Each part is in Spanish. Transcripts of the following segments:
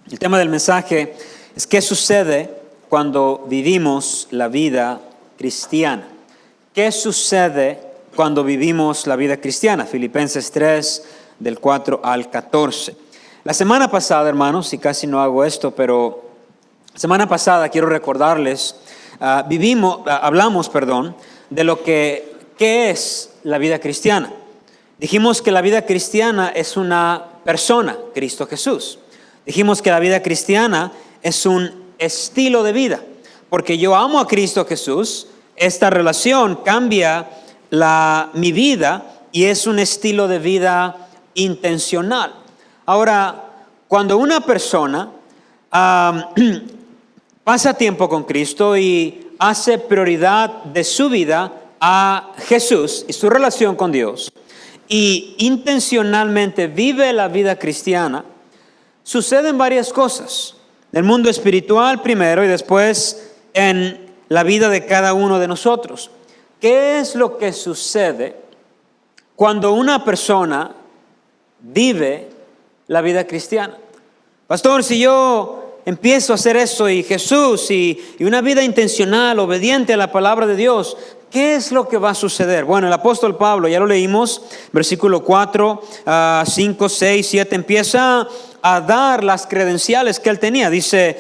El tema del mensaje es qué sucede cuando vivimos la vida cristiana. ¿Qué sucede cuando vivimos la vida cristiana? Filipenses 3, del 4 al 14. La semana pasada, hermanos, y casi no hago esto, pero la semana pasada quiero recordarles, hablamos de lo que ¿qué es la vida cristiana? Dijimos que la vida cristiana es una persona, Cristo Jesús. Dijimos que la vida cristiana es un estilo de vida, porque yo amo a Cristo Jesús, esta relación cambia mi vida y es un estilo de vida intencional. Ahora, cuando una persona pasa tiempo con Cristo y hace prioridad de su vida a Jesús y su relación con Dios, y intencionalmente vive la vida cristiana, suceden varias cosas. En el mundo espiritual primero y después en la vida de cada uno de nosotros. ¿Qué es lo que sucede cuando una persona vive la vida cristiana? Pastor, si yo empiezo a hacer eso y Jesús y una vida intencional, obediente a la palabra de Dios, ¿qué es lo que va a suceder? Bueno, el apóstol Pablo, ya lo leímos, versículo 4, 5, 6, 7, empieza a dar las credenciales que él tenía. Dice,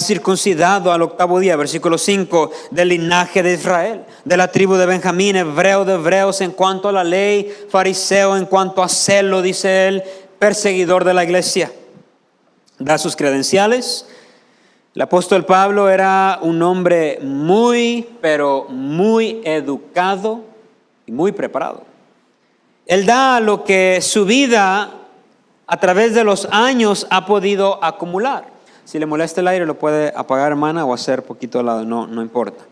circuncidado al 8º día, versículo 5, del linaje de Israel, de la tribu de Benjamín, hebreo de hebreos en cuanto a la ley, fariseo en cuanto a celo, dice él, perseguidor de la iglesia. Da sus credenciales. El apóstol Pablo era un hombre pero muy educado y muy preparado. Él da lo que su vida a través de los años ha podido acumular. Si le molesta el aire, lo puede apagar, hermana, o hacer poquito al lado, no importa.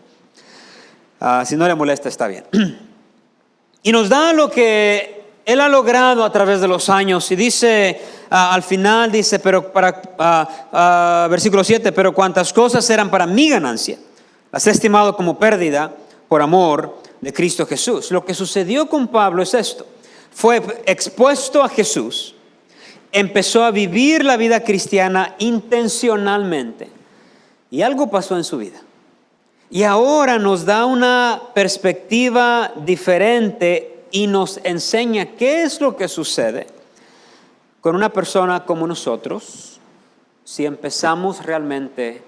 Si no le molesta, está bien. Y nos da lo que él ha logrado a través de los años. Y dice, al final dice, versículo 7, pero cuantas cosas eran para mi ganancia, las he estimado como pérdida por amor de Cristo Jesús. Lo que sucedió con Pablo es esto. Fue expuesto a Jesús. Empezó a vivir la vida cristiana intencionalmente. Y algo pasó en su vida. Y ahora nos da una perspectiva diferente y nos enseña qué es lo que sucede con una persona como nosotros si empezamos realmente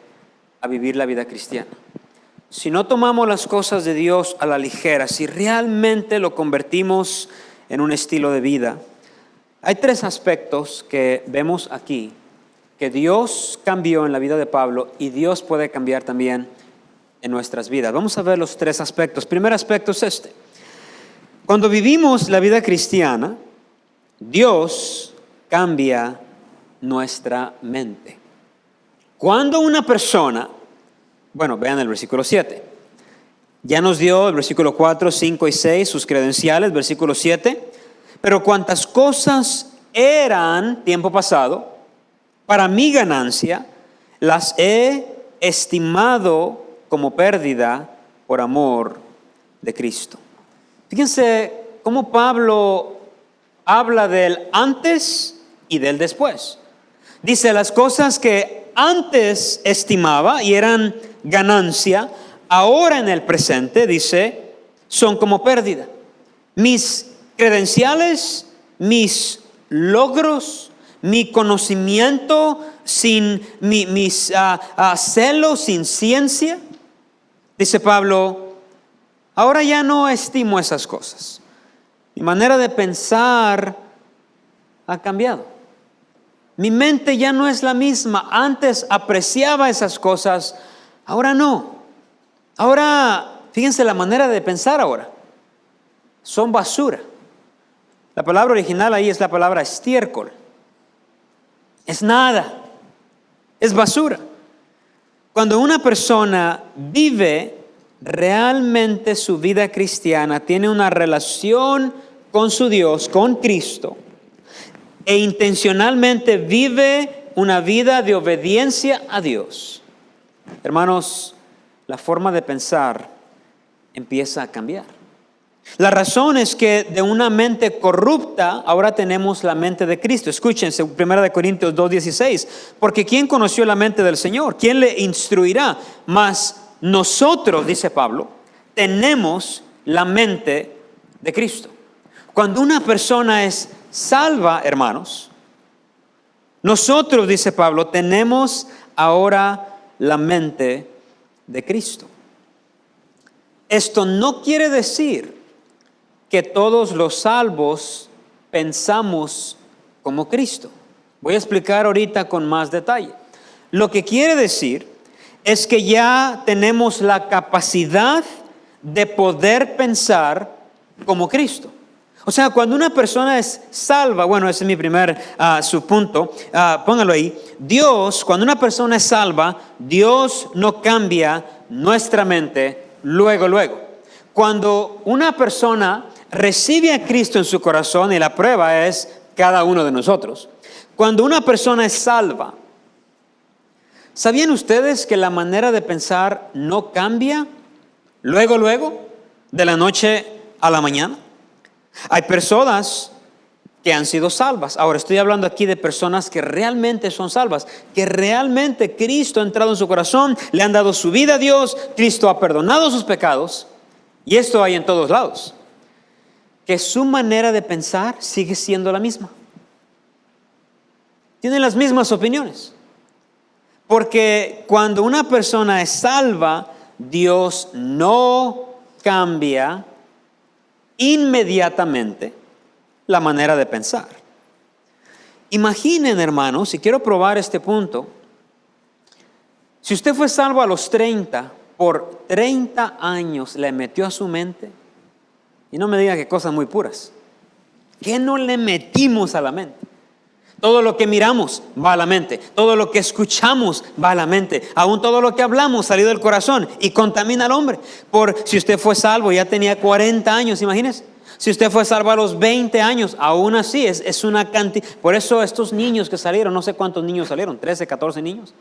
a vivir la vida cristiana. Si no tomamos las cosas de Dios a la ligera, si realmente lo convertimos en un estilo de vida. Hay 3 aspectos que vemos aquí que Dios cambió en la vida de Pablo y Dios puede cambiar también en nuestras vidas. Vamos a ver los 3 aspectos. El primer aspecto es este. Cuando vivimos la vida cristiana, Dios cambia nuestra mente. Cuando una persona, vean el versículo 7. Ya nos dio el versículo 4, 5 y 6, sus credenciales, versículo 7. Pero cuantas cosas eran, tiempo pasado, para mi ganancia, las he estimado como pérdida por amor de Cristo. Fíjense cómo Pablo habla del antes y del después. Dice, las cosas que antes estimaba y eran ganancia, ahora en el presente, dice, son como pérdida. Mis credenciales, mis logros, mi conocimiento, mis celos, sin ciencia, dice Pablo, ahora ya no estimo esas cosas. Mi manera de pensar ha cambiado. Mi mente ya no es la misma. Antes apreciaba esas cosas, ahora no. Ahora, fíjense la manera de pensar ahora. Son basura. La palabra original ahí es la palabra estiércol. Es nada. Es basura. Cuando una persona vive realmente su vida cristiana, tiene una relación con su Dios, con Cristo, e intencionalmente vive una vida de obediencia a Dios, hermanos, la forma de pensar empieza a cambiar. La razón es que de una mente corrupta ahora tenemos la mente de Cristo. Escúchense, 1 Corintios 2:16. Porque ¿quién conoció la mente del Señor? ¿Quién le instruirá? Mas nosotros, dice Pablo, tenemos la mente de Cristo. Cuando una persona es salva, hermanos, nosotros, dice Pablo, tenemos ahora la mente de Cristo. Esto no quiere decir que todos los salvos pensamos como Cristo. Voy a explicar ahorita con más detalle. Lo que quiere decir es que ya tenemos la capacidad de poder pensar como Cristo. O sea, cuando una persona es salva, bueno, ese es mi primer subpunto, póngalo ahí. Dios, cuando una persona es salva, Dios no cambia nuestra mente luego. Cuando una persona recibe a Cristo en su corazón, y la prueba es cada uno de nosotros. Cuando una persona es salva, ¿sabían ustedes que la manera de pensar no cambia luego, de la noche a la mañana? Hay personas que han sido salvas. Ahora estoy hablando aquí de personas que realmente son salvas, que realmente Cristo ha entrado en su corazón, le han dado su vida a Dios, Cristo ha perdonado sus pecados, y esto hay en todos lados. Que su manera de pensar sigue siendo la misma. Tienen las mismas opiniones. Porque cuando una persona es salva, Dios no cambia inmediatamente la manera de pensar. Imaginen, hermanos, y quiero probar este punto. Si usted fue salvo a los 30, por 30 años le metió a su mente. Y no me diga que cosas muy puras. ¿Qué no le metimos a la mente? Todo lo que miramos va a la mente. Todo lo que escuchamos va a la mente. Aún todo lo que hablamos salió del corazón y contamina al hombre. Si usted fue salvo, ya tenía 40 años, imagínese. Si usted fue salvo a los 20 años, aún así es una cantidad. Por eso estos niños que salieron, no sé cuántos niños salieron, 13, 14 niños.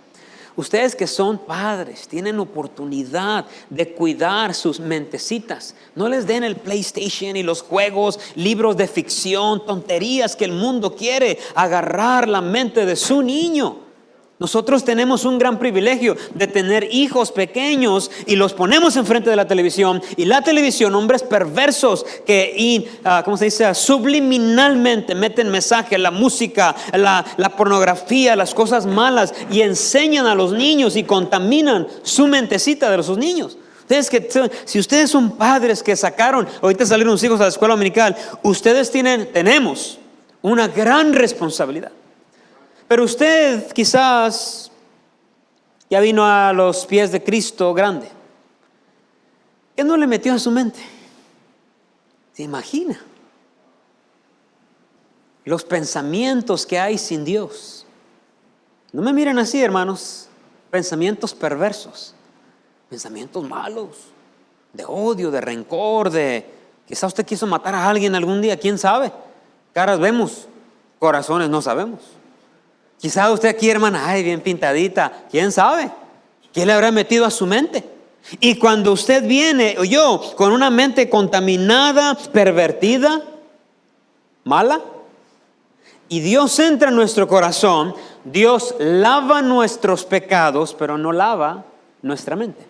Ustedes que son padres tienen oportunidad de cuidar sus mentecitas. No les den el PlayStation y los juegos, libros de ficción, tonterías que el mundo quiere agarrar la mente de su niño. Nosotros tenemos un gran privilegio de tener hijos pequeños y los ponemos enfrente de la televisión. Y la televisión, hombres perversos que, subliminalmente meten mensaje, la música, la pornografía, las cosas malas y enseñan a los niños y contaminan su mentecita de sus niños. Si ustedes son padres que ahorita salieron sus hijos a la escuela dominical, tenemos una gran responsabilidad. Pero usted quizás ya vino a los pies de Cristo grande. ¿Qué no le metió a su mente? ¿Se imagina? Los pensamientos que hay sin Dios. No me miren así, hermanos. Pensamientos perversos. Pensamientos malos. De odio, de rencor, quizás usted quiso matar a alguien algún día. ¿Quién sabe? Caras vemos, corazones no sabemos. Quizá usted aquí, hermana, bien pintadita, ¿quién sabe? ¿Qué le habrá metido a su mente? Y cuando usted viene, o yo, con una mente contaminada, pervertida, mala, y Dios entra en nuestro corazón, Dios lava nuestros pecados, pero no lava nuestra mente.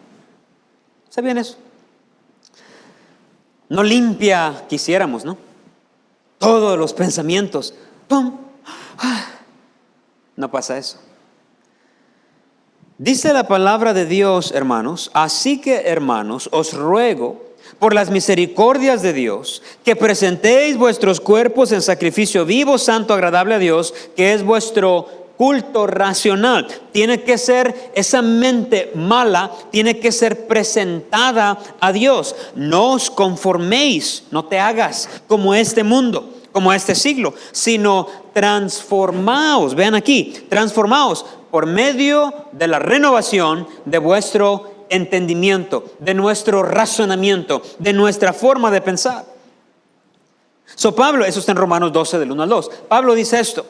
¿Sabían eso? No limpia, quisiéramos, ¿no? Todos los pensamientos, ¡pum! No pasa eso. Dice la palabra de Dios, hermanos, así que, hermanos, os ruego por las misericordias de Dios que presentéis vuestros cuerpos en sacrificio vivo, santo, agradable a Dios, que es vuestro culto racional. Tiene que ser, esa mente mala tiene que ser presentada a Dios. No os conforméis, no te hagas como este mundo, como este siglo, sino transformaos, vean aquí, transformaos por medio de la renovación de vuestro entendimiento, de nuestro razonamiento, de nuestra forma de pensar. Pablo, eso está en Romanos 12 del 1 al 2. Pablo dice esto: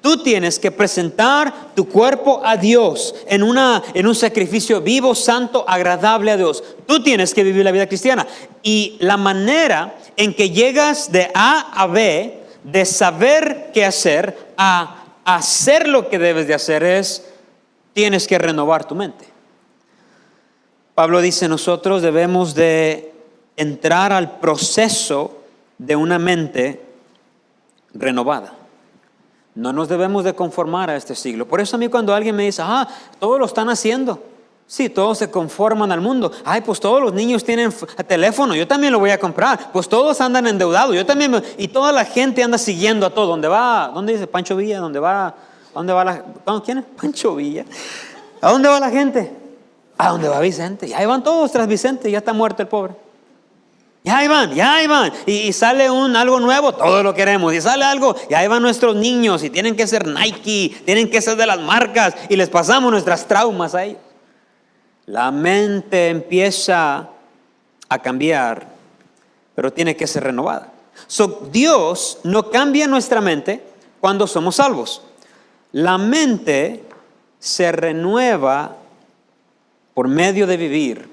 Tú tienes que presentar tu cuerpo a Dios en un sacrificio vivo, santo, agradable a Dios. Tú tienes que vivir la vida cristiana. Y la manera en que llegas de A a B, de saber qué hacer, a hacer lo que debes de hacer tienes que renovar tu mente. Pablo dice, nosotros debemos de entrar al proceso de una mente renovada. No nos debemos de conformar a este siglo. Por eso a mí cuando alguien me dice, todos lo están haciendo. Sí, todos se conforman al mundo. Pues todos los niños tienen teléfono, yo también lo voy a comprar. Pues todos andan endeudados, yo también. Y toda la gente anda siguiendo a todo. ¿Dónde dice Pancho Villa? ¿Dónde va ¿quién es? Pancho Villa. ¿A dónde va la gente? ¿A dónde va Vicente? Y ahí van todos tras Vicente, ya está muerto el pobre. Ya ahí van. Y sale algo nuevo, todos lo queremos. Y sale algo, y ahí van nuestros niños. Y tienen que ser Nike, tienen que ser de las marcas. Y les pasamos nuestras traumas a ellos. La mente empieza a cambiar, pero tiene que ser renovada. Dios no cambia nuestra mente cuando somos salvos. La mente se renueva por medio de vivir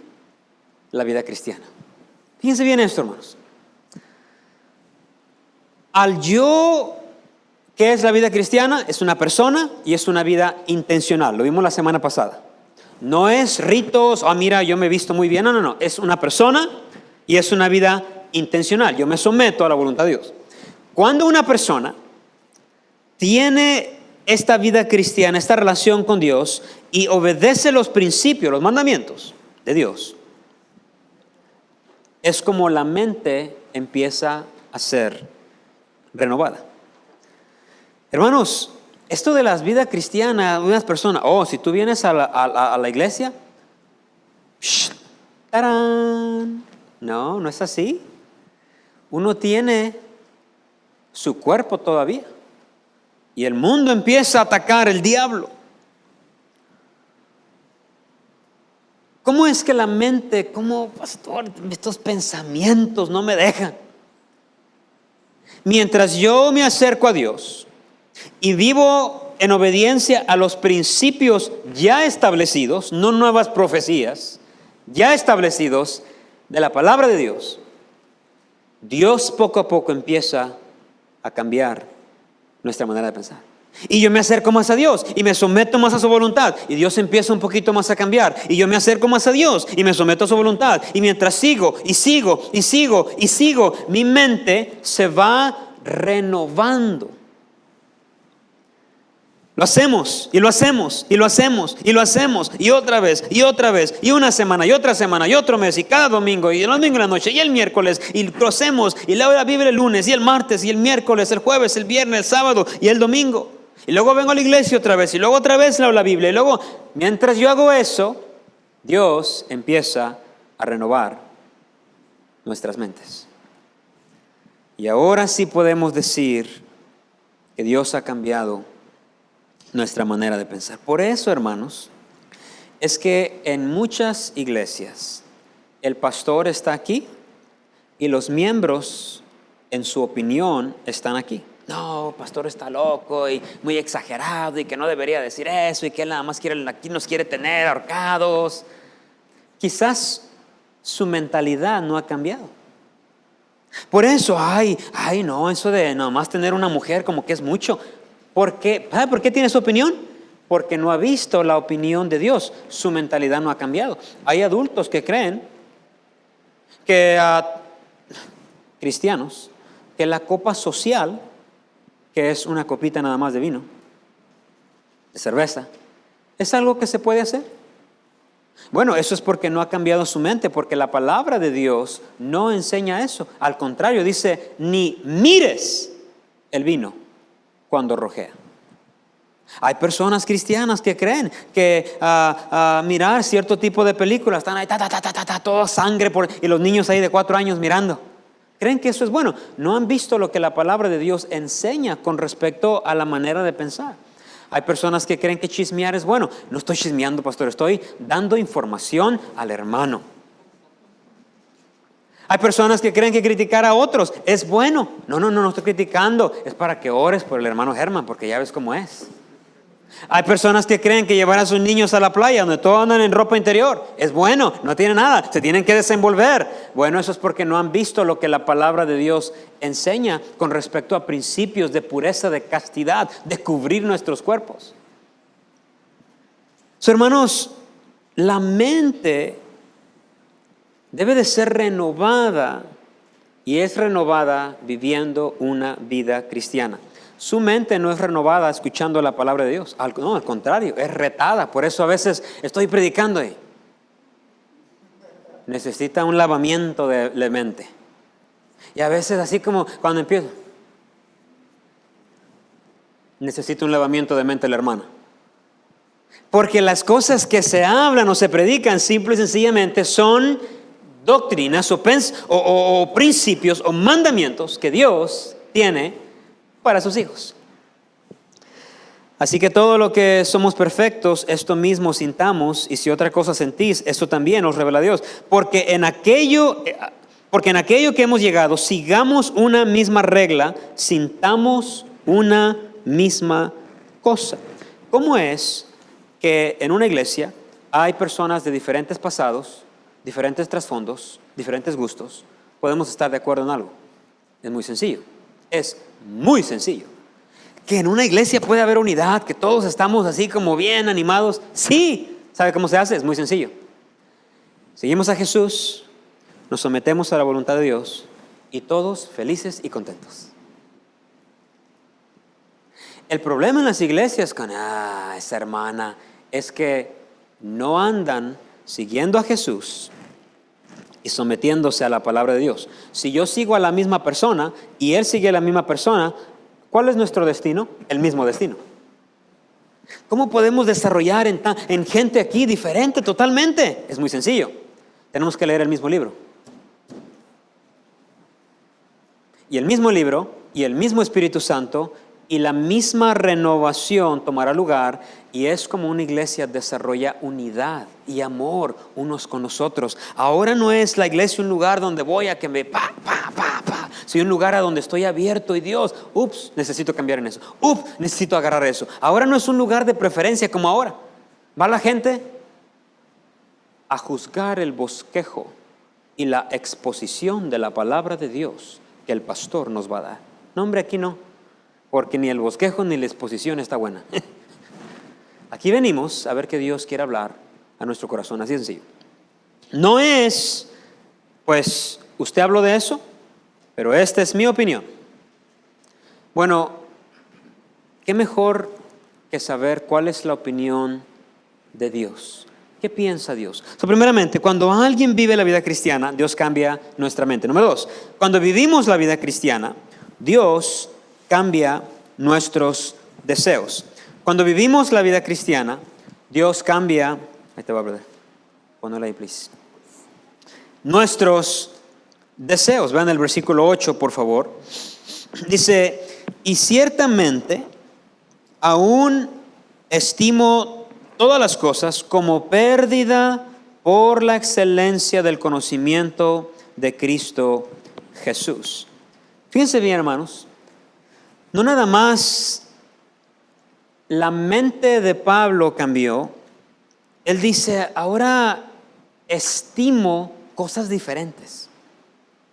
la vida cristiana. Fíjense bien esto, hermanos. ¿Qué es la vida cristiana? Es una persona y es una vida intencional. Lo vimos la semana pasada. No es ritos, mira, yo me he visto muy bien. No. Es una persona y es una vida intencional. Yo me someto a la voluntad de Dios. Cuando una persona tiene esta vida cristiana, esta relación con Dios y obedece los principios, los mandamientos de Dios, es como la mente empieza a ser renovada. Hermanos, esto de las vidas cristianas, unas personas, si tú vienes a la iglesia, ¡tarán! No es así. Uno tiene su cuerpo todavía. Y el mundo empieza a atacar el diablo. ¿Cómo es que la mente, pastor, estos pensamientos no me dejan? Mientras yo me acerco a Dios y vivo en obediencia a los principios ya establecidos, no nuevas profecías, ya establecidos de la palabra de Dios, Dios poco a poco empieza a cambiar nuestra manera de pensar. Y yo me acerco más a Dios y me someto más a su voluntad. Y Dios empieza un poquito más a cambiar. Y yo me acerco más a Dios y me someto a su voluntad. Y mientras sigo, mi mente se va renovando. Lo hacemos, y lo hacemos, y lo hacemos, y lo hacemos, y otra vez, y una semana, y otra semana, y otro mes, y cada domingo, y el domingo en la noche, y el miércoles, y lo hacemos, y leo la Biblia el lunes, y el martes, y el miércoles, el jueves, el viernes, el sábado, y el domingo. Y luego vengo a la iglesia otra vez, y luego otra vez leo la Biblia, y luego, mientras yo hago eso, Dios empieza a renovar nuestras mentes. Y ahora sí podemos decir que Dios ha cambiado nuestra manera de pensar. Por eso, hermanos, es que en muchas iglesias el pastor está aquí y los miembros, en su opinión, están aquí. No, pastor está loco y muy exagerado y que no debería decir eso y que él nada más aquí nos quiere tener ahorcados. Quizás su mentalidad no ha cambiado. Por eso, eso de nada más tener una mujer como que es mucho. ¿Por qué tiene su opinión? Porque no ha visto la opinión de Dios. Su mentalidad no ha cambiado. Hay adultos que creen que cristianos, que la copa social, que es una copita nada más de vino, de cerveza, es algo que se puede hacer. Bueno, eso es porque no ha cambiado su mente, porque la palabra de Dios no enseña eso. Al contrario, dice, ni mires el vino cuando rojea. Hay personas cristianas que creen que mirar cierto tipo de películas, están ahí, toda sangre, y los niños ahí de 4 años mirando. Creen que eso es bueno. No han visto lo que la palabra de Dios enseña con respecto a la manera de pensar. Hay personas que creen que chismear es bueno. No estoy chismeando, pastor, estoy dando información al hermano. Hay personas que creen que criticar a otros es bueno. No estoy criticando. Es para que ores por el hermano Germán, porque ya ves cómo es. Hay personas que creen que llevar a sus niños a la playa, donde todos andan en ropa interior, es bueno, no tiene nada, se tienen que desenvolver. Bueno, eso es porque no han visto lo que la palabra de Dios enseña con respecto a principios de pureza, de castidad, de cubrir nuestros cuerpos. Hermanos, la mente debe de ser renovada, y es renovada viviendo una vida cristiana. Su mente no es renovada escuchando la palabra de Dios. Al contrario, es retada. Por eso a veces estoy predicando y necesita un lavamiento de mente. Y a veces así como cuando empiezo, necesita un lavamiento de mente la hermana. Porque las cosas que se hablan o se predican simple y sencillamente son doctrinas o principios o mandamientos que Dios tiene para sus hijos. Así que todo lo que somos perfectos, esto mismo sintamos, y si otra cosa sentís, esto también os revela Dios. Porque en aquello que hemos llegado, sigamos una misma regla, sintamos una misma cosa. ¿Cómo es que en una iglesia hay personas de diferentes pasados, diferentes trasfondos, diferentes gustos? Podemos estar de acuerdo en algo. Es muy sencillo. Es muy sencillo. Que en una iglesia puede haber unidad, que todos estamos así como bien animados. Sí. ¿Sabe cómo se hace? Es muy sencillo. Seguimos a Jesús, nos sometemos a la voluntad de Dios y todos felices y contentos. El problema en las iglesias con esa hermana es que no andan siguiendo a Jesús y sometiéndose a la palabra de Dios. Si yo sigo a la misma persona y él sigue a la misma persona, ¿cuál es nuestro destino? El mismo destino. ¿Cómo podemos desarrollar en gente aquí diferente totalmente? Es muy sencillo. Tenemos que leer el mismo libro. Y el mismo libro y el mismo Espíritu Santo y la misma renovación tomará lugar, y es como una iglesia desarrolla unidad y amor unos con los otros. Ahora no es la iglesia un lugar donde voy a que me sino un lugar a donde estoy abierto y Dios, necesito cambiar en eso. Necesito agarrar eso. Ahora no es un lugar de preferencia como ahora. Va la gente a juzgar el bosquejo y la exposición de la palabra de Dios que el pastor nos va a dar. No, hombre, aquí no. Porque ni el bosquejo ni la exposición está buena. Aquí venimos a ver que Dios quiere hablar a nuestro corazón, así de sencillo. No es, pues, usted habló de eso, pero esta es mi opinión. Bueno, ¿qué mejor que saber cuál es la opinión de Dios? ¿Qué piensa Dios? Primeramente, cuando alguien vive la vida cristiana, Dios cambia nuestra mente. Número 2, cuando vivimos la vida cristiana, Dios cambia nuestros deseos. Cuando vivimos la vida cristiana, Dios cambia, ahí te va, brother, ponlo ahí, please. Nuestros deseos. Vean el versículo 8, por favor. Dice, y ciertamente aún estimo todas las cosas como pérdida por la excelencia del conocimiento de Cristo Jesús. Fíjense bien, hermanos. No nada más la mente de Pablo cambió. Él dice, ahora estimo cosas diferentes.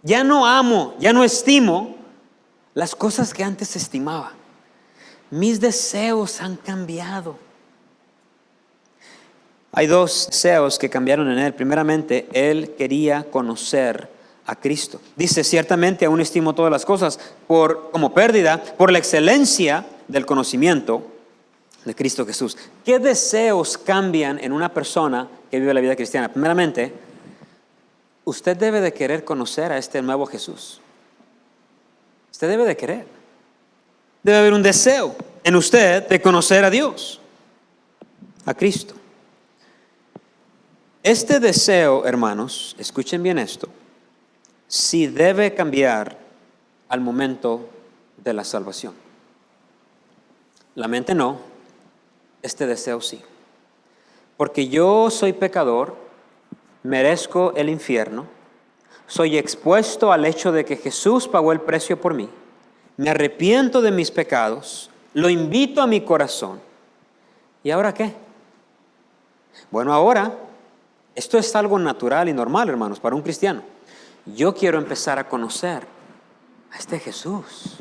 Ya no amo, ya no estimo las cosas que antes estimaba. Mis deseos han cambiado. Hay dos deseos que cambiaron en él. Primeramente, él quería conocer a Cristo. Dice, ciertamente aún estimo todas las cosas como pérdida por la excelencia del conocimiento de Cristo Jesús. ¿Qué deseos cambian en una persona que vive la vida cristiana? Primeramente, usted debe de querer conocer a este nuevo Jesús. Usted debe de querer. Debe haber un deseo en usted de conocer a Dios, a Cristo. Este deseo, hermanos, escuchen bien esto, sí debe cambiar al momento de la salvación. La mente no, este deseo sí. Porque yo soy pecador, merezco el infierno, Soy expuesto al hecho de que Jesús pagó el precio por mí. Me arrepiento de mis pecados. Lo invito a mi corazón. ¿Y ahora qué? Bueno, ahora, esto es algo natural y normal, hermanos, para un cristiano. Yo quiero empezar a conocer a este Jesús.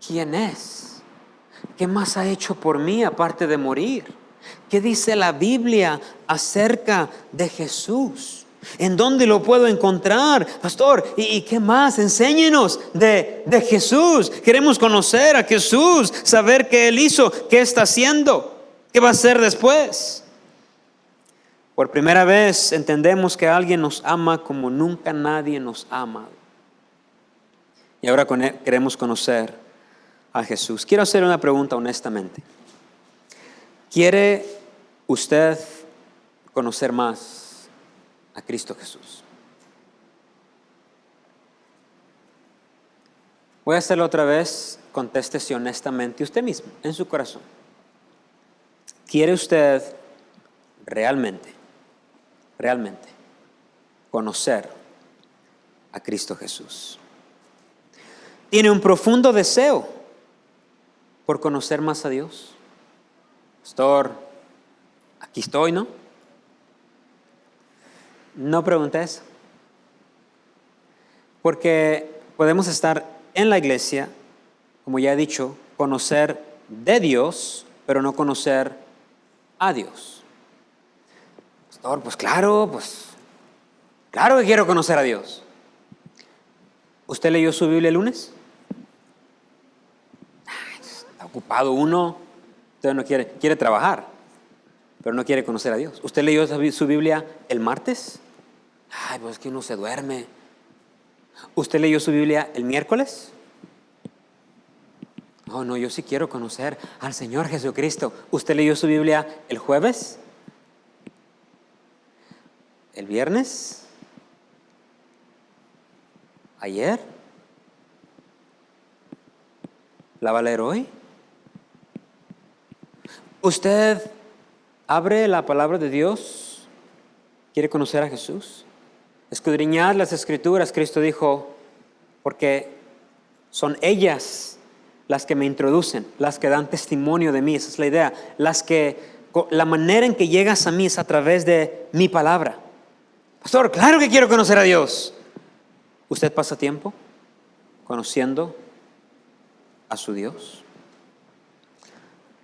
¿Quién es? ¿Qué más ha hecho por mí aparte de morir? ¿Qué dice la Biblia acerca de Jesús? ¿En dónde lo puedo encontrar, pastor? ¿Y qué más? Enséñenos de Jesús. Queremos conocer a Jesús, saber qué Él hizo, qué está haciendo, qué va a hacer después. Por primera vez entendemos que alguien nos ama como nunca nadie nos ha amado. Y ahora queremos conocer a Jesús. Quiero hacer una pregunta honestamente. ¿Quiere usted conocer más a Cristo Jesús? Voy a hacerlo otra vez. Contéstese honestamente usted mismo, en su corazón. ¿Quiere usted realmente conocer a Cristo Jesús? ¿Tiene un profundo deseo por conocer más a Dios? Pastor, aquí estoy, ¿no? No pregunte eso. Porque podemos estar en la iglesia, como ya he dicho, conocer de Dios, pero no conocer a Dios. Pastor, pues claro que quiero conocer a Dios. ¿Usted leyó su Biblia el lunes? Está ocupado uno, usted no quiere trabajar, pero no quiere conocer a Dios. ¿Usted leyó su Biblia el martes? Ay, pues es que uno se duerme. ¿Usted leyó su Biblia el miércoles? No, yo sí quiero conocer al Señor Jesucristo. ¿Usted leyó su Biblia el jueves? ¿El viernes? ¿Ayer? ¿La va a leer hoy? ¿Usted abre la palabra de Dios? ¿Quiere conocer a Jesús? Escudriñad las Escrituras, Cristo dijo, porque son ellas las que me introducen, las que dan testimonio de mí. Esa es la idea. La manera en que llegas a mí es a través de mi palabra. Pastor, claro que quiero conocer a Dios. ¿Usted pasa tiempo conociendo a su Dios?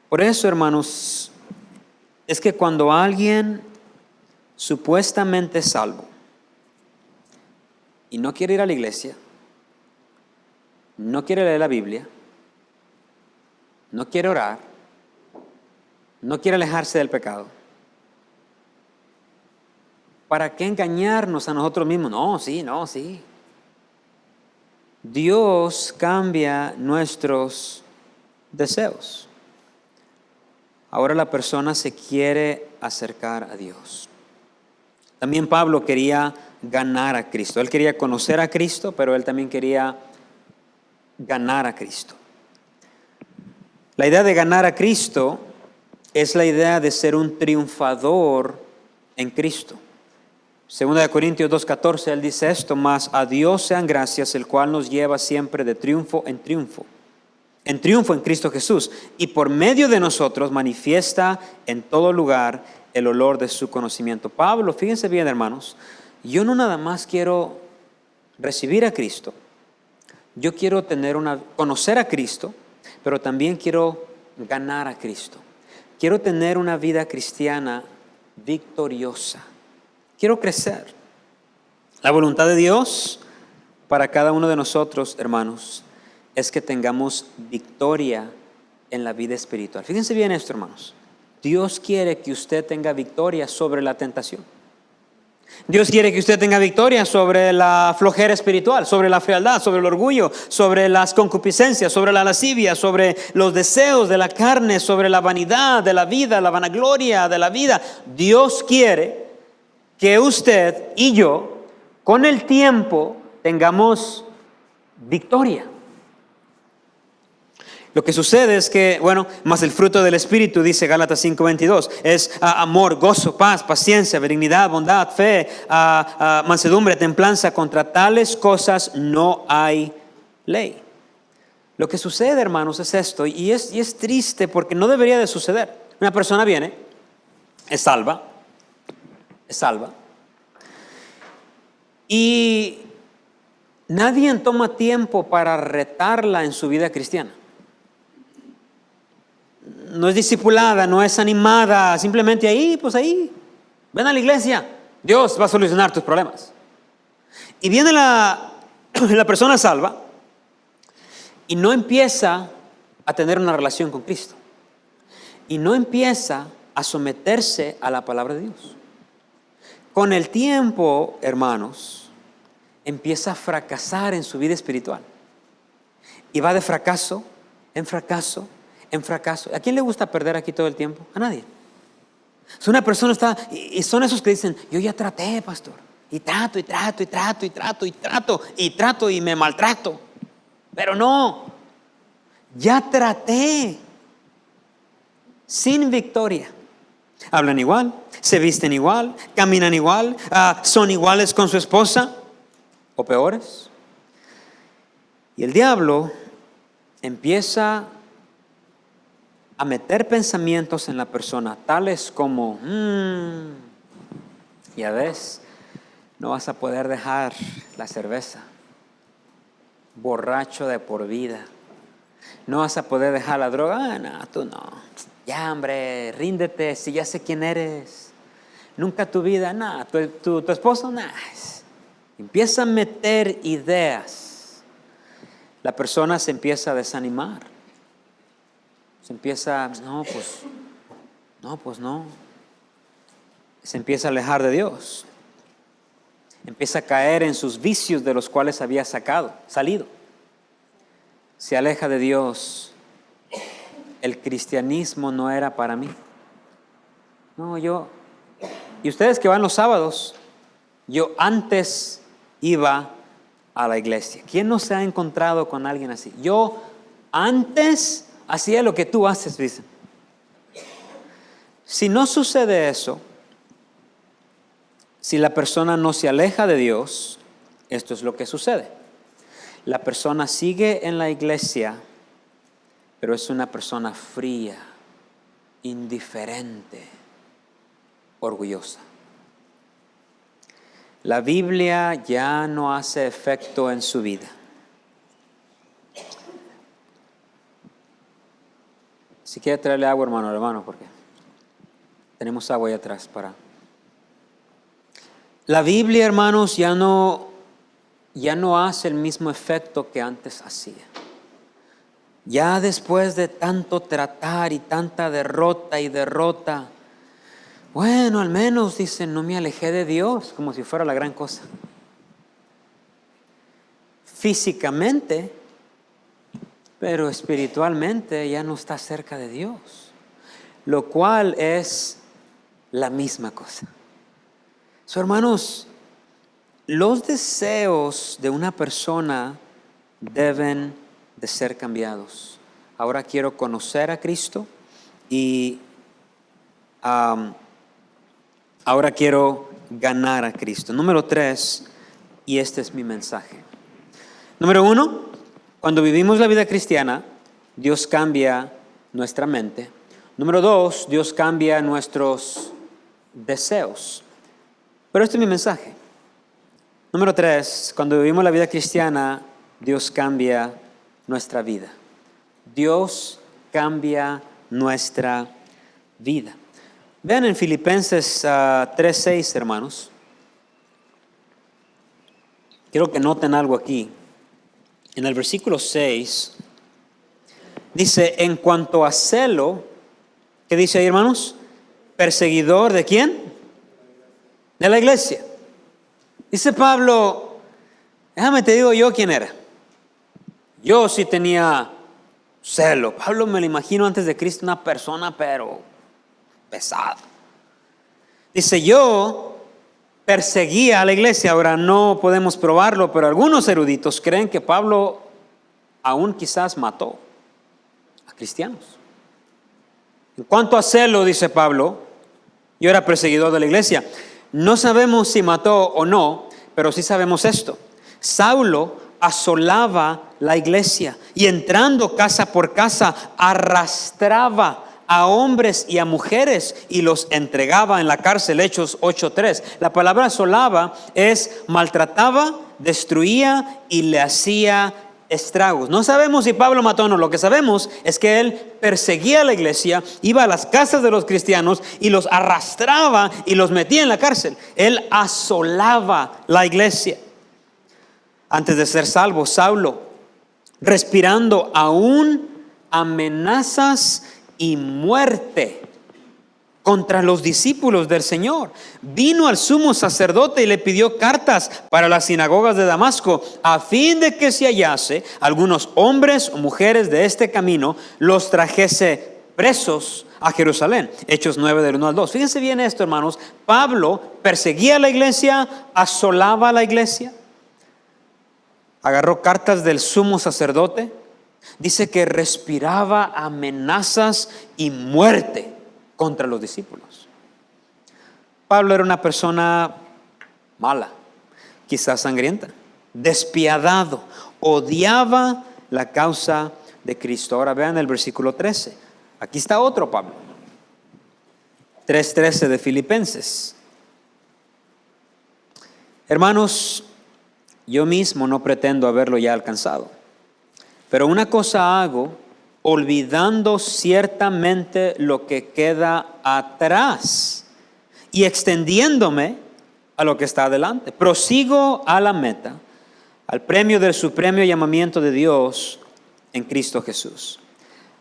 Por eso, hermanos, es que cuando alguien supuestamente es salvo y no quiere ir a la iglesia, no quiere leer la Biblia, no quiere orar, no quiere alejarse del pecado, ¿para qué engañarnos a nosotros mismos? No, sí. Dios cambia nuestros deseos. Ahora la persona se quiere acercar a Dios. También Pablo quería ganar a Cristo. Él quería conocer a Cristo, pero él también quería ganar a Cristo. La idea de ganar a Cristo es la idea de ser un triunfador en Cristo. Segunda de Corintios 2:14, él dice esto: mas a Dios sean gracias, el cual nos lleva siempre de triunfo en triunfo en Cristo Jesús, y por medio de nosotros manifiesta en todo lugar el olor de su conocimiento. Pablo, fíjense bien, hermanos, yo no nada más quiero recibir a Cristo, yo quiero conocer a Cristo, pero también quiero ganar a Cristo. Quiero tener una vida cristiana victoriosa. Quiero crecer. La voluntad de Dios para cada uno de nosotros, hermanos, es que tengamos victoria en la vida espiritual. Fíjense bien esto, hermanos. Dios quiere que usted tenga victoria sobre la tentación. Dios quiere que usted tenga victoria sobre la flojera espiritual, sobre la frialdad, sobre el orgullo, sobre las concupiscencias, sobre la lascivia, sobre los deseos de la carne, sobre la vanidad de la vida, la vanagloria de la vida. Dios quiere que usted y yo, con el tiempo, tengamos victoria. Lo que sucede es que, más el fruto del Espíritu, dice Gálatas 5:22, es amor, gozo, paz, paciencia, benignidad, bondad, fe, mansedumbre, templanza. Contra tales cosas no hay ley. Lo que sucede, hermanos, es esto, y es triste porque no debería de suceder. Una persona viene, es salva, y nadie toma tiempo para retarla en su vida cristiana. No es discipulada, no es animada, simplemente ahí, ven a la iglesia, Dios va a solucionar tus problemas. Y viene la persona salva y no empieza a tener una relación con Cristo. Y no empieza a someterse a la palabra de Dios. Con el tiempo, hermanos, empieza a fracasar en su vida espiritual. Y va de fracaso en fracaso. ¿A quién le gusta perder aquí todo el tiempo? A nadie. Si una persona y son esos que dicen, yo ya traté, pastor, y trato y me maltrato, pero no, ya traté, sin victoria. Hablan igual, se visten igual, caminan igual, son iguales con su esposa, o peores. Y el diablo empieza a meter pensamientos en la persona, tales como, ya ves, no vas a poder dejar la cerveza, borracho de por vida, no vas a poder dejar la droga, no, tú no, ya hombre, ríndete, si ya sé quién eres, nunca tu vida, nada, tu esposo, nada. Empieza a meter ideas, la persona se empieza a desanimar. Se empieza, no. Se empieza a alejar de Dios. Empieza a caer en sus vicios de los cuales había salido. Se aleja de Dios. El cristianismo no era para mí. Y ustedes que van los sábados, yo antes iba a la iglesia. ¿Quién no se ha encontrado con alguien así? Yo antes hacía lo que tú haces, dicen. Si no sucede eso, si la persona no se aleja de Dios, esto es lo que sucede. La persona sigue en la iglesia, pero es una persona fría, indiferente, orgullosa. La Biblia ya no hace efecto en su vida. Si quiere traerle agua, hermano, porque tenemos agua ahí atrás para. La Biblia, hermanos, ya no hace el mismo efecto que antes hacía. Ya después de tanto tratar y tanta derrota, bueno, al menos dicen, no me alejé de Dios, como si fuera la gran cosa. Físicamente, pero espiritualmente ya no está cerca de Dios, lo cual es la misma cosa. Hermanos, los deseos de una persona deben de ser cambiados. Ahora quiero conocer a Cristo y ahora quiero ganar a Cristo. Número 3, y este es mi mensaje. Número 1, cuando vivimos la vida cristiana, Dios cambia nuestra mente. Número 2, Dios cambia nuestros deseos. Pero este es mi mensaje. Número 3, cuando vivimos la vida cristiana, Dios cambia nuestra vida. Dios cambia nuestra vida. Vean en Filipenses 3:6, hermanos. Quiero que noten algo aquí. En el versículo 6, dice, en cuanto a celo, ¿qué dice ahí, hermanos? ¿Perseguidor de quién? De la iglesia. Dice Pablo, déjame te digo yo quién era. Yo sí tenía celo. Pablo me lo imagino antes de Cristo una persona pero pesada. Dice, yo perseguía a la iglesia. Ahora no podemos probarlo, pero algunos eruditos creen que Pablo aún quizás mató. a cristianos. En cuanto a celo, dice Pablo, yo era perseguidor de la iglesia. No sabemos si mató o no, pero sí sabemos esto. Saulo asolaba la iglesia y entrando casa por casa arrastraba a hombres y a mujeres y los entregaba en la cárcel. Hechos 8:3. La palabra asolaba es maltrataba, destruía y le hacía estragos. No sabemos si Pablo mató o no. Lo que sabemos es que él perseguía a la iglesia, iba a las casas de los cristianos y los arrastraba y los metía en la cárcel. Él asolaba la iglesia. Antes de ser salvo, Saulo, respirando aún amenazas y muerte contra los discípulos del Señor, vino al sumo sacerdote y le pidió cartas para las sinagogas de Damasco, a fin de que si hallase algunos hombres o mujeres de este camino, los trajese presos a Jerusalén. Hechos 9 del 1 al 2. Fíjense bien esto, hermanos. Pablo perseguía a la iglesia, asolaba a la iglesia, agarró cartas del sumo sacerdote, dice que respiraba amenazas y muerte contra los discípulos. Pablo era una persona mala, quizás sangrienta, despiadado, odiaba la causa de Cristo. Ahora vean el versículo 13. Aquí está otro Pablo. 3:13 de Filipenses. Hermanos, yo mismo no pretendo haberlo ya alcanzado, pero una cosa hago, olvidando ciertamente lo que queda atrás y extendiéndome a lo que está adelante. Prosigo a la meta, al premio del supremo llamamiento de Dios en Cristo Jesús.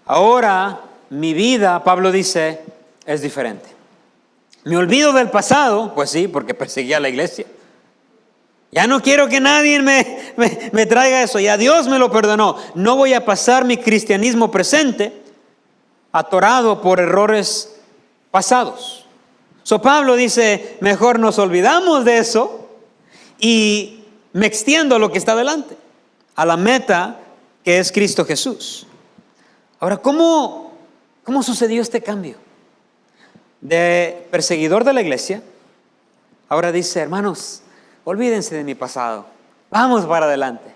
Ahora mi vida, Pablo dice, es diferente. Me olvido del pasado, pues sí, porque perseguía a la iglesia. Ya no quiero que nadie me traiga eso. Ya Dios me lo perdonó. No voy a pasar mi cristianismo presente atorado por errores pasados. Pablo dice, mejor nos olvidamos de eso y me extiendo a lo que está delante, a la meta que es Cristo Jesús. Ahora, ¿cómo sucedió este cambio? De perseguidor de la iglesia, ahora dice, hermanos, olvídense de mi pasado, vamos para adelante.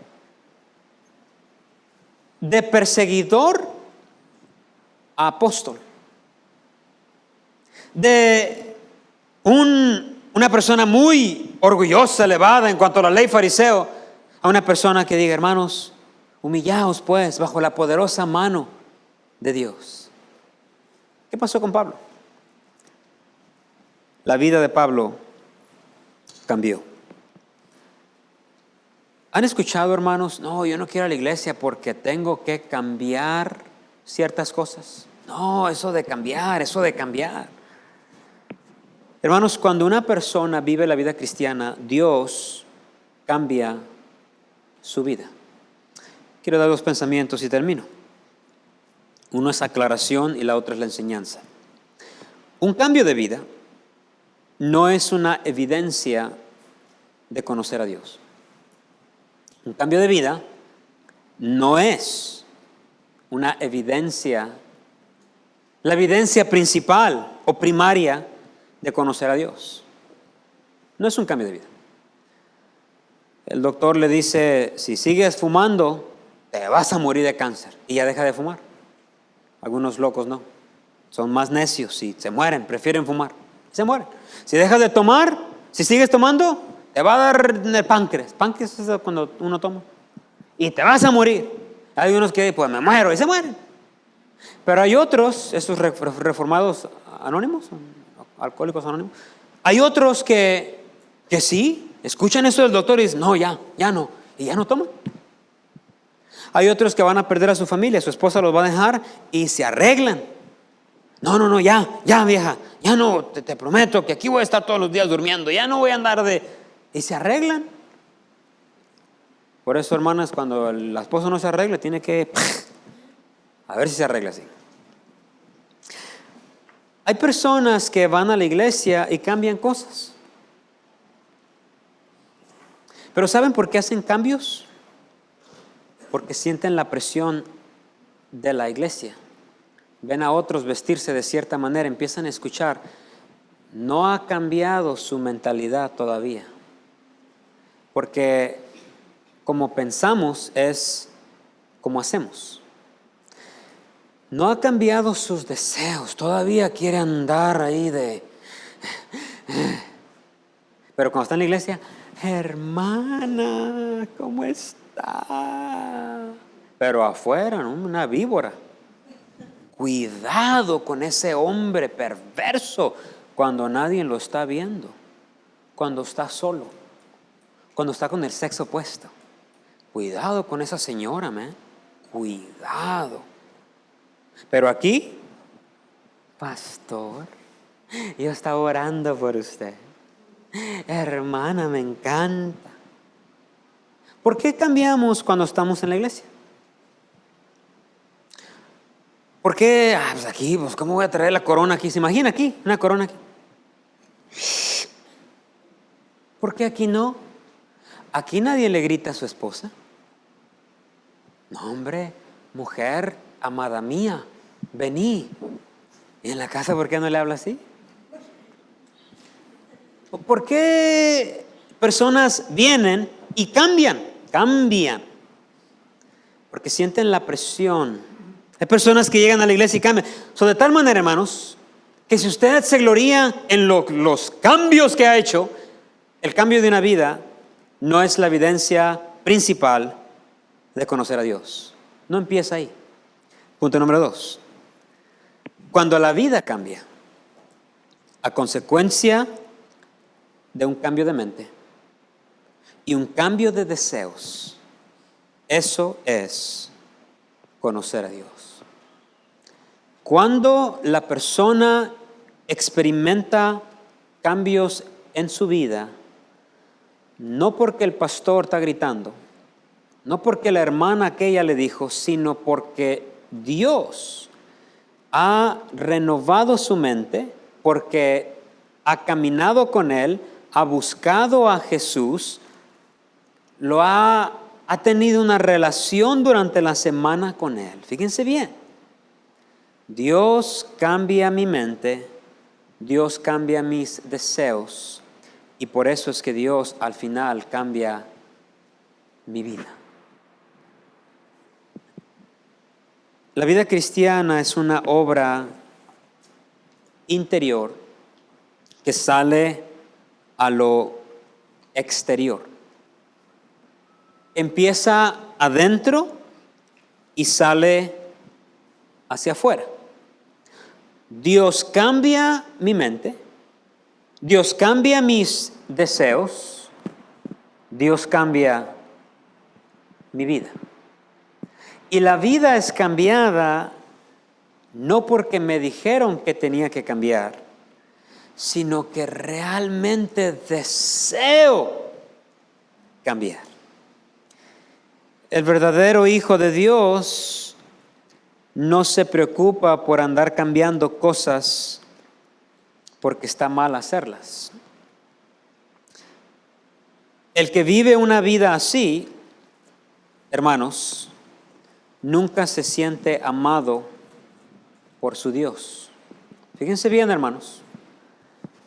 De perseguidor a apóstol. De una persona muy orgullosa, elevada en cuanto a la ley fariseo, a una persona que diga, hermanos, humillaos pues bajo la poderosa mano de Dios. ¿Qué pasó con Pablo? La vida de Pablo cambió. ¿Han escuchado, hermanos? No, yo no quiero ir a la iglesia porque tengo que cambiar ciertas cosas. No, eso de cambiar. Hermanos, cuando una persona vive la vida cristiana, Dios cambia su vida. Quiero dar dos pensamientos y termino. Uno es aclaración y la otra es la enseñanza. Un cambio de vida no es una evidencia de conocer a Dios. Un cambio de vida no es una evidencia, la evidencia principal o primaria de conocer a Dios. No es un cambio de vida. El doctor le dice, si sigues fumando, te vas a morir de cáncer. Y ya deja de fumar. Algunos locos no. Son más necios y se mueren, prefieren fumar. Se mueren. Si dejas de tomar, si sigues tomando, te va a dar el páncreas. Páncreas es cuando uno toma. Y te vas a morir. Hay unos que, pues me muero y se mueren. Pero hay otros, estos reformados anónimos, alcohólicos anónimos. Hay otros que sí, escuchan eso del doctor y dicen, no, ya no. Y ya no toman. Hay otros que van a perder a su familia, su esposa los va a dejar y se arreglan. No, ya vieja, ya no, te prometo que aquí voy a estar todos los días durmiendo, ya no voy a andar y se arreglan. Por eso, hermanas, cuando la esposa no se arregla, tiene que a ver si se arregla así. Hay personas que van a la iglesia y cambian cosas. Pero ¿saben por qué hacen cambios? Porque sienten la presión de la iglesia, ven a otros vestirse de cierta manera, empiezan a escuchar, no ha cambiado su mentalidad todavía. Porque como pensamos es como hacemos. No ha cambiado sus deseos, todavía quiere andar ahí de... Pero cuando está en la iglesia, hermana, ¿cómo está? Pero afuera, ¿no? Una víbora. Cuidado con ese hombre perverso cuando nadie lo está viendo, cuando está solo, cuando está con el sexo opuesto. Cuidado con esa señora, man. Cuidado. Pero aquí, pastor, yo estaba orando por usted. Hermana, me encanta. ¿Por qué cambiamos cuando estamos en la iglesia? ¿Por qué? Pues aquí, pues ¿cómo voy a traer la corona aquí? ¿Se imagina aquí? Una corona aquí. ¿Por qué aquí no? Aquí nadie le grita a su esposa. No, hombre, mujer, amada mía, vení. ¿Y en la casa por qué no le habla así? ¿Por qué personas vienen y cambian? Cambian. Porque sienten la presión. Hay personas que llegan a la iglesia y cambian. De tal manera, hermanos, que si usted se gloría en los cambios que ha hecho, el cambio de una vida no es la evidencia principal de conocer a Dios. No empieza ahí. Punto número 2. Cuando la vida cambia, a consecuencia de un cambio de mente y un cambio de deseos, eso es conocer a Dios. Cuando la persona experimenta cambios en su vida, no porque el pastor está gritando, no porque la hermana aquella le dijo, sino porque Dios ha renovado su mente, porque ha caminado con Él, ha buscado a Jesús, ha tenido una relación durante la semana con Él. Fíjense bien, Dios cambia mi mente, Dios cambia mis deseos, y por eso es que Dios al final cambia mi vida. La vida cristiana es una obra interior que sale a lo exterior. Empieza adentro y sale hacia afuera. Dios cambia mi mente, Dios cambia mis deseos, Dios cambia mi vida. Y la vida es cambiada no porque me dijeron que tenía que cambiar, sino que realmente deseo cambiar. El verdadero hijo de Dios no se preocupa por andar cambiando cosas porque está mal hacerlas. El que vive una vida así, hermanos, nunca se siente amado por su Dios. Fíjense bien, hermanos.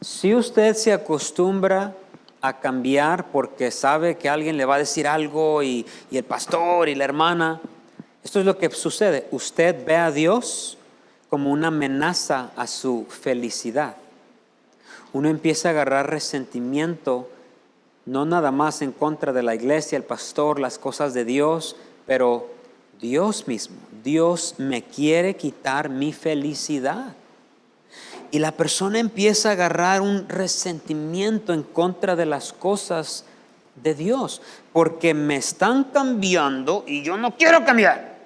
Si usted se acostumbra a cambiar porque sabe que alguien le va a decir algo y el pastor y la hermana, esto es lo que sucede. Usted ve a Dios como una amenaza a su felicidad. Uno empieza a agarrar resentimiento, no nada más en contra de la iglesia, el pastor, las cosas de Dios, pero Dios mismo. Dios me quiere quitar mi felicidad. Y la persona empieza a agarrar un resentimiento en contra de las cosas de Dios, porque me están cambiando y yo no quiero cambiar.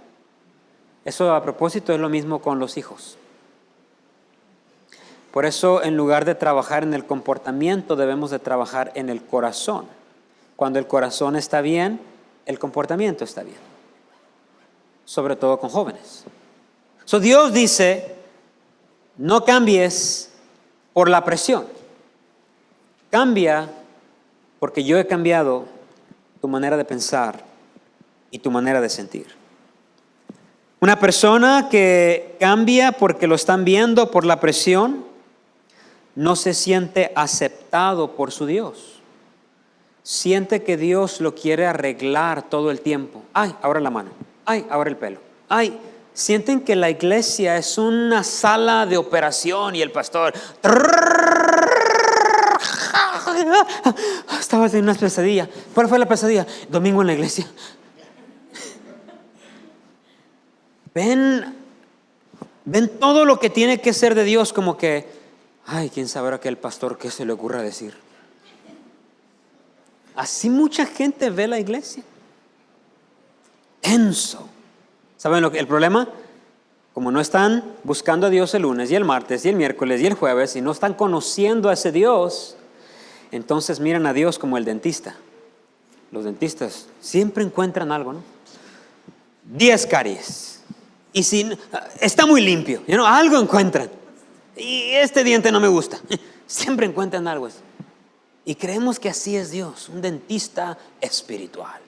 Eso a propósito es lo mismo con los hijos. Por eso, en lugar de trabajar en el comportamiento, debemos de trabajar en el corazón. Cuando el corazón está bien, el comportamiento está bien. Sobre todo con jóvenes. Dios dice, no cambies por la presión. Cambia porque yo he cambiado tu manera de pensar y tu manera de sentir. Una persona que cambia porque lo están viendo por la presión, no se siente aceptado por su Dios. Siente que Dios lo quiere arreglar todo el tiempo. Ay, ahora la mano. Ay, ahora el pelo. Ay, sienten que la iglesia es una sala de operación y el pastor estaba teniendo una pesadilla. ¿Cuál fue la pesadilla? Domingo en la iglesia. Ven todo lo que tiene que ser de Dios como que, ay, quién sabrá que el pastor qué se le ocurra decir. Así mucha gente ve la iglesia. Tenso. ¿Saben lo que el problema? Como no están buscando a Dios el lunes y el martes y el miércoles y el jueves y no están conociendo a ese Dios, entonces miran a Dios como el dentista. Los dentistas siempre encuentran algo, ¿no? 10 caries. Y si está muy limpio, algo encuentran. Y este diente no me gusta. Siempre encuentran algo. Y creemos que así es Dios, un dentista espiritual.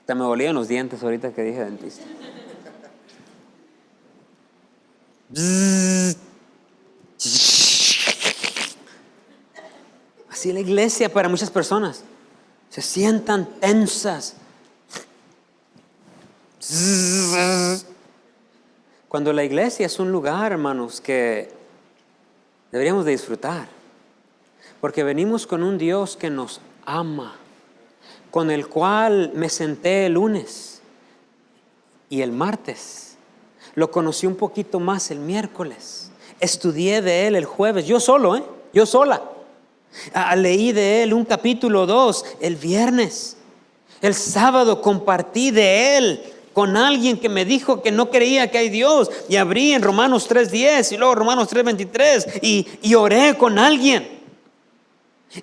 Hasta me dolían los dientes ahorita que dije dentista. Así la iglesia para muchas personas. Se sientan tensas. Cuando la iglesia es un lugar, hermanos, que deberíamos de disfrutar. Porque venimos con un Dios que nos ama, con el cual me senté el lunes y el martes. Lo conocí un poquito más el miércoles. Estudié de él el jueves, yo solo, yo sola. Leí de él un capítulo 2 el viernes. El sábado compartí de él con alguien que me dijo que no creía que hay Dios. Y abrí en Romanos 3:10 y luego Romanos 3:23 y oré con alguien.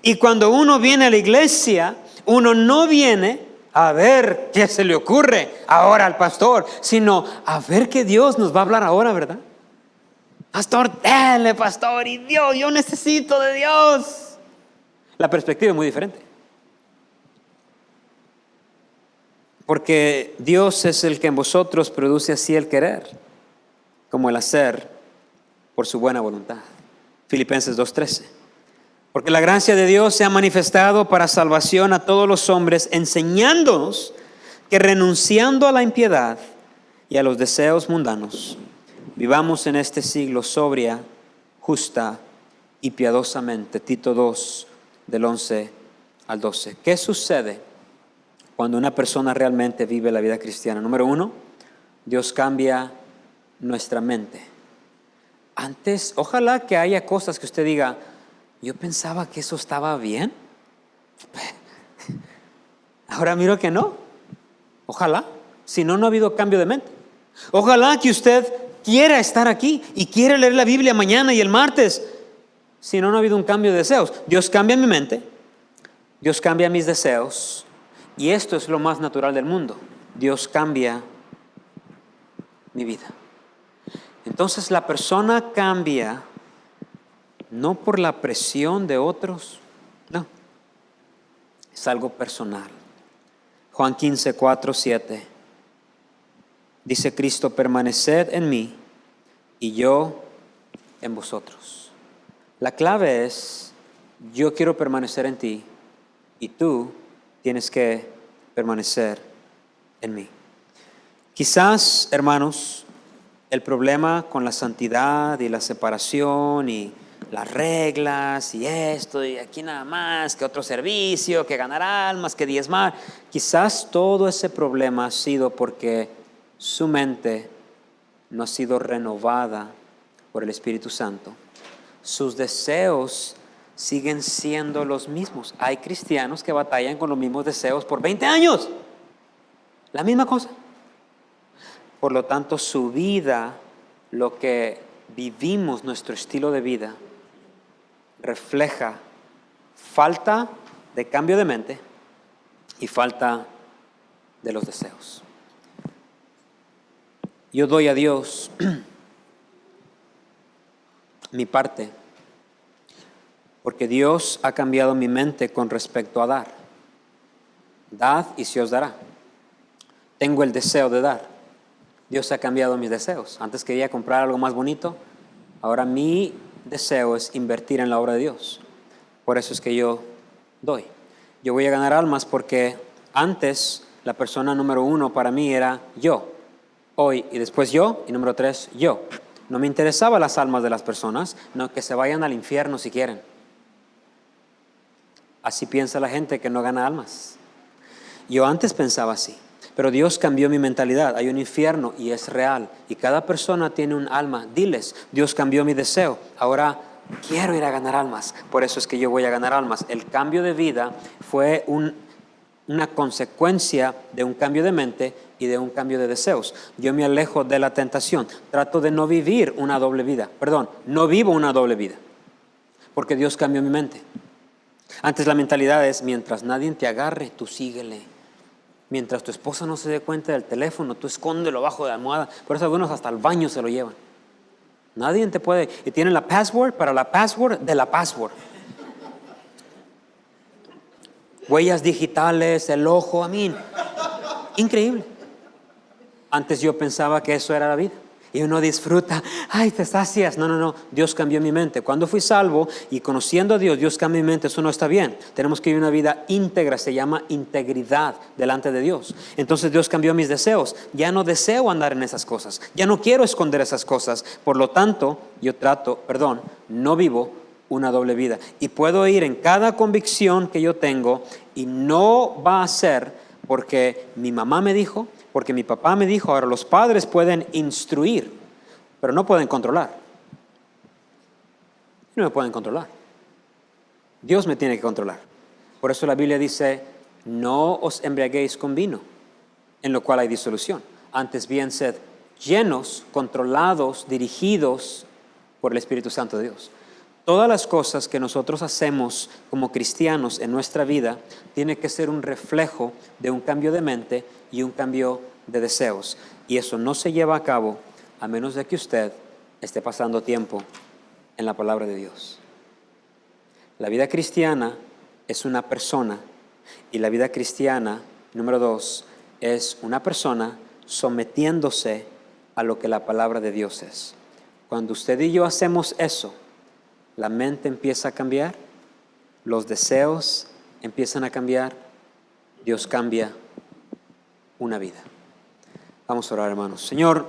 Y cuando uno viene a la iglesia, uno no viene a ver qué se le ocurre ahora al pastor, sino a ver que Dios nos va a hablar ahora, ¿verdad? Pastor, dale, pastor, y Dios, yo necesito de Dios. La perspectiva es muy diferente. Porque Dios es el que en vosotros produce así el querer, como el hacer por su buena voluntad. Filipenses 2:13. Porque la gracia de Dios se ha manifestado para salvación a todos los hombres, enseñándonos que renunciando a la impiedad y a los deseos mundanos, vivamos en este siglo sobria, justa y piadosamente. Tito 2, del 11 al 12. ¿Qué sucede cuando una persona realmente vive la vida cristiana? Número 1, Dios cambia nuestra mente. Antes, ojalá que haya cosas que usted diga, yo pensaba que eso estaba bien. Ahora miro que no. Ojalá. Si no, no ha habido cambio de mente. Ojalá que usted quiera estar aquí y quiera leer la Biblia mañana y el martes. Si no, no ha habido un cambio de deseos. Dios cambia mi mente. Dios cambia mis deseos. Y esto es lo más natural del mundo. Dios cambia mi vida. Entonces la persona cambia no por la presión de otros, no. Es algo personal. Juan 15, 4, 7. Dice Cristo, permaneced en mí y yo en vosotros. La clave es, yo quiero permanecer en ti y tú tienes que permanecer en mí. Quizás, hermanos, el problema con la santidad y la separación y las reglas y esto y aquí nada más, que otro servicio, que ganar almas, que diezmar. Quizás todo ese problema ha sido porque su mente no ha sido renovada por el Espíritu Santo. Sus deseos siguen siendo los mismos. Hay cristianos que batallan con los mismos deseos por 20 años. La misma cosa. Por lo tanto, su vida, lo que vivimos, nuestro estilo de vida, refleja falta de cambio de mente y falta de los deseos. Yo doy a Dios mi parte, porque Dios ha cambiado mi mente con respecto a dar. Dad y se os dará. Tengo el deseo de dar. Dios ha cambiado mis deseos. Antes quería comprar algo más bonito, ahora mi deseo es invertir en la obra de Dios. Por eso es que yo doy. Yo voy a ganar almas porque antes la persona número 1 para mí era yo. Hoy y después yo, y número 3, yo. No me interesaban las almas de las personas, no, que se vayan al infierno si quieren. Así piensa la gente que no gana almas. Yo antes pensaba así, pero Dios cambió mi mentalidad. Hay un infierno y es real. Y cada persona tiene un alma. Diles, Dios cambió mi deseo. Ahora quiero ir a ganar almas. Por eso es que yo voy a ganar almas. El cambio de vida fue una consecuencia de un cambio de mente y de un cambio de deseos. Yo me alejo de la tentación. Trato de no vivir una doble vida. No vivo una doble vida. Porque Dios cambió mi mente. Antes la mentalidad es, mientras nadie te agarre, tú síguele. Mientras tu esposa no se dé cuenta del teléfono, tú escóndelo bajo de la almohada. Por eso algunos hasta al baño se lo llevan. Nadie te puede. Y tienen la password para la password de la password. Huellas digitales, el ojo, increíble. Antes yo pensaba que eso era la vida. Y uno disfruta, ay, te sacias. No. Dios cambió mi mente. Cuando fui salvo y conociendo a Dios, Dios cambió mi mente. Eso no está bien. Tenemos que vivir una vida íntegra. Se llama integridad delante de Dios. Entonces Dios cambió mis deseos. Ya no deseo andar en esas cosas. Ya no quiero esconder esas cosas. Por lo tanto, no vivo una doble vida. Y puedo ir en cada convicción que yo tengo y no va a ser porque mi mamá me dijo, porque mi papá me dijo. Ahora los padres pueden instruir, pero no pueden controlar. No me pueden controlar. Dios me tiene que controlar. Por eso la Biblia dice, no os embriaguéis con vino, en lo cual hay disolución. Antes bien sed llenos, controlados, dirigidos por el Espíritu Santo de Dios. Todas las cosas que nosotros hacemos como cristianos en nuestra vida tiene que ser un reflejo de un cambio de mente y un cambio de deseos. Y eso no se lleva a cabo a menos de que usted esté pasando tiempo en la palabra de Dios. La vida cristiana es una persona y la vida cristiana, número 2, es una persona sometiéndose a lo que la palabra de Dios es. Cuando usted y yo hacemos eso, la mente empieza a cambiar, los deseos empiezan a cambiar, Dios cambia una vida. Vamos a orar, hermanos. Señor,